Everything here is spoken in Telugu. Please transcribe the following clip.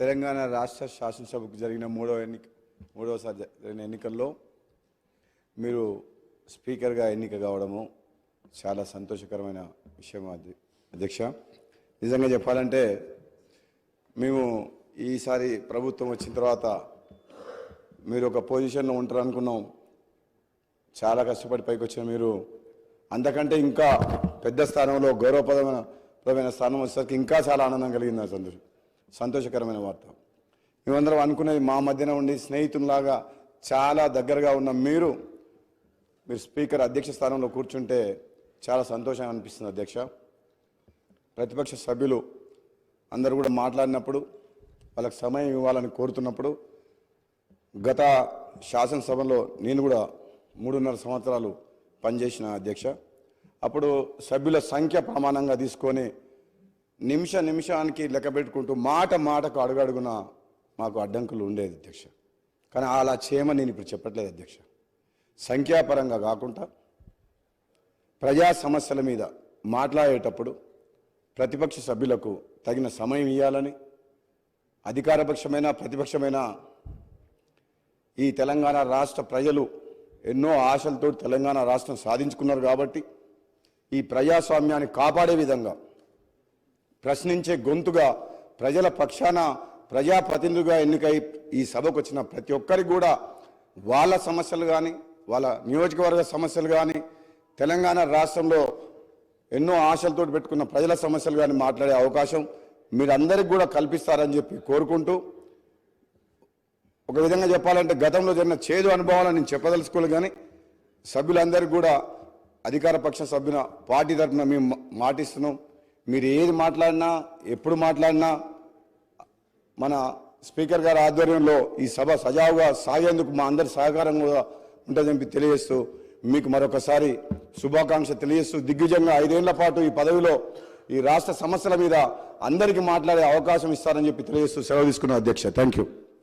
తెలంగాణ రాష్ట్ర శాసనసభకు జరిగిన మూడవసారి జరిగిన ఎన్నికల్లో మీరు స్పీకర్గా ఎన్నిక కావడము చాలా సంతోషకరమైన విషయం అధ్యక్ష. నిజంగా చెప్పాలంటే మేము ఈసారి ప్రభుత్వం వచ్చిన తర్వాత మీరు ఒక పొజిషన్లో ఉంటారు అనుకున్నాం. చాలా కష్టపడి పైకి వచ్చిన మీరు అంతకంటే ఇంకా పెద్ద స్థానంలో గౌరవప్రదమైన స్థానం వచ్చేసరికి ఇంకా చాలా ఆనందం కలిగింది. సంతోషకరమైన వార్త. మేమందరం అనుకునేది మా మధ్యన ఉండి స్నేహితుల్లాగా చాలా దగ్గరగా ఉన్న మీరు స్పీకర్ అధ్యక్ష స్థానంలో కూర్చుంటే చాలా సంతోషంగా అనిపిస్తుంది అధ్యక్ష. ప్రతిపక్ష సభ్యులు అందరూ కూడా మాట్లాడినప్పుడు వాళ్ళకి సమయం ఇవ్వాలని కోరుతున్నప్పుడు గత శాసనసభలో నేను కూడా 3.5 సంవత్సరాలు పనిచేసిన అధ్యక్ష. అప్పుడు సభ్యుల సంఖ్య ప్రమాణంగా తీసుకొని నిమిషానికి లెక్క పెట్టుకుంటూ మాటకు అడుగడుగున మాకు అడ్డంకులు ఉండేది అధ్యక్ష. కానీ అలా చేయమని నేను ఇప్పుడు చెప్పట్లేదు అధ్యక్ష. సంఖ్యాపరంగా కాకుండా ప్రజా సమస్యల మీద మాట్లాడేటప్పుడు ప్రతిపక్ష సభ్యులకు తగిన సమయం ఇవ్వాలని, అధికారపక్షమైన ప్రతిపక్షమైన ఈ తెలంగాణ రాష్ట్ర ప్రజలు ఎన్నో ఆశలతో తెలంగాణ రాష్ట్రం సాధించుకున్నారు కాబట్టి ఈ ప్రజాస్వామ్యాన్ని కాపాడే విధంగా ప్రశ్నించే గొంతుగా ప్రజల పక్షాన ప్రజాప్రతినిధులుగా ఎన్నికై ఈ సభకు వచ్చిన ప్రతి ఒక్కరికి కూడా వాళ్ళ సమస్యలు కానీ, వాళ్ళ నియోజకవర్గ సమస్యలు కానీ, తెలంగాణ రాష్ట్రంలో ఎన్నో ఆశలతో పెట్టుకున్న ప్రజల సమస్యలు కానీ మాట్లాడే అవకాశం మీరందరికీ కూడా కల్పిస్తారని చెప్పి కోరుకుంటూ, ఒక విధంగా చెప్పాలంటే గతంలో జరిగిన చేదు అనుభవాలను నేను చెప్పదలుచుకోలేదు. కానీ సభ్యులందరికీ కూడా అధికార పక్ష సభ్యుల పార్టీ తరఫున మేము మాటిస్తున్నాం. మీరు ఏది మాట్లాడినా ఎప్పుడు మాట్లాడినా మన స్పీకర్ గారి ఆధ్వర్యంలో ఈ సభ సజావుగా సాగేందుకు మా అందరి సహకారం కూడా ఉంటుందని తెలియజేస్తూ మీకు మరొకసారి శుభాకాంక్ష తెలియజేస్తూ దిగ్విజయంగా 5 ఏళ్ల పాటు ఈ పదవిలో ఈ రాష్ట్ర సమస్యల మీద అందరికీ మాట్లాడే అవకాశం ఇస్తారని చెప్పి తెలియజేస్తూ సెలవు తీసుకున్నాను అధ్యక్ష. Thank you.